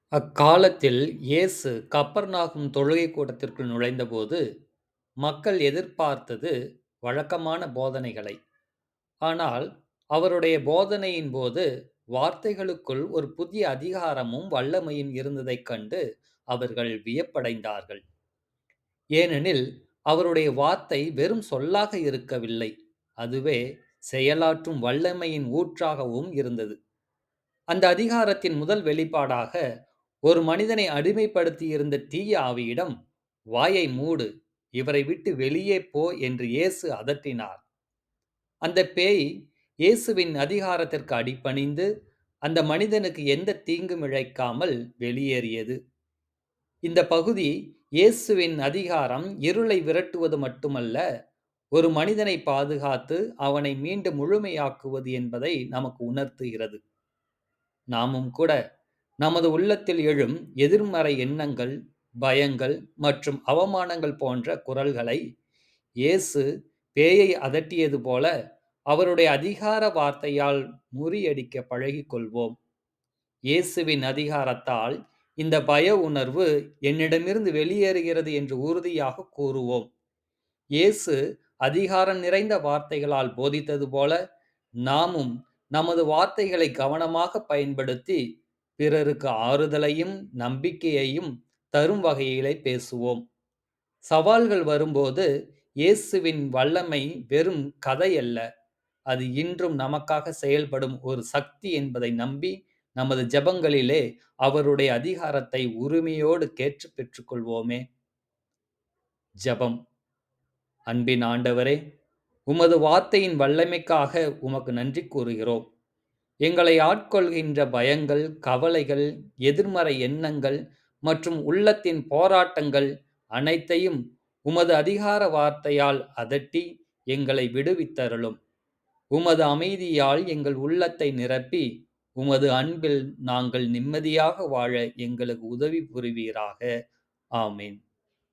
அக்காலத்தில் இயேசு கப்பர்நாகும் தொழுகைக் கூடத்திற்குள் நுழைந்தபோது, மக்கள் எதிர்பார்த்தது வழக்கமான போதனைகளை. ஆனால், அவருடைய போதனையின் போது, வார்த்தைகளுக்குள் ஒரு புதிய அதிகாரமும் வல்லமையும் இருந்ததைக் கண்டு அவர்கள் வியப்படைந்தார்கள். ஏனெனில், அவருடைய வார்த்தை வெறும் சொல்லாக இருக்கவில்லை, அதுவே செயலாற்றும் வல்லமையின் ஊற்றாகவும் இருந்தது. அந்த அதிகாரத்தின் முதல் வெளிப்பாடாக, ஒரு மனிதனை அடிமைப்படுத்தியிருந்த தீய ஆவியிடம், "வாயை மூடு, இவரை விட்டு வெளியே போ" என்று இயேசு அதட்டினார். அந்த பேய் இயேசுவின் அதிகாரத்திற்கு அடிபணிந்து, அந்த மனிதனுக்கு எந்த தீங்கும் இழைக்காமல் வெளியேறியது. இந்த பகுதி இயேசுவின் அதிகாரம் இருளை விரட்டுவது மட்டுமல்ல, ஒரு மனிதனை பாதுகாத்து அவனை மீண்டும் முழுமையாக்குவது என்பதை நமக்கு உணர்த்துகிறது. நாமும் கூட நமது உள்ளத்தில் எழும் எதிர்மறை எண்ணங்கள், பயங்கள் மற்றும் அவமானங்கள் போன்ற குரல்களை இயேசு பேயை அதட்டியது போல அவருடைய அதிகார வார்த்தையால் முறியடிக்க பழகிக் கொள்வோம். இயேசுவின் அதிகாரத்தால் இந்த பய உணர்வு என்னிடமிருந்து வெளியேறுகிறது என்று உறுதியாக கூறுவோம். இயேசு அதிகாரம் நிறைந்த வார்த்தைகளால் போதித்தது போல, நாமும் நமது வார்த்தைகளை கவனமாக பயன்படுத்தி பிறருக்கு ஆறுதலையும் நம்பிக்கையையும் தரும் வகையிலே பேசுவோம். சவால்கள் வரும்போது இயேசுவின் வல்லமை வெறும் கதை அல்ல, அது இன்றும் நமக்காக செயல்படும் ஒரு சக்தி என்பதை நம்பி, நமது ஜெபங்களிலே அவருடைய அதிகாரத்தை உரிமையோடு கேட்டுப் பெற்றுக்கொள்வோமே. ஜெபம். அன்பின் ஆண்டவரே, உமது வார்த்தையின் வல்லமைக்காக உமக்கு நன்றி கூறுகிறோம். எங்களை ஆட்கொள்கின்ற பயங்கள், கவலைகள், எதிர்மறை எண்ணங்கள் மற்றும் உள்ளத்தின் போராட்டங்கள் அனைத்தையும் உமது அதிகார வார்த்தையால் அதட்டி எங்களை விடுவித்தருளும். உமது அமைதியால் எங்கள் உள்ளத்தை நிரப்பி, உமது அன்பில் நாங்கள் நிம்மதியாக வாழ எங்களுக்கு உதவி புரிவீராக. ஆமென்.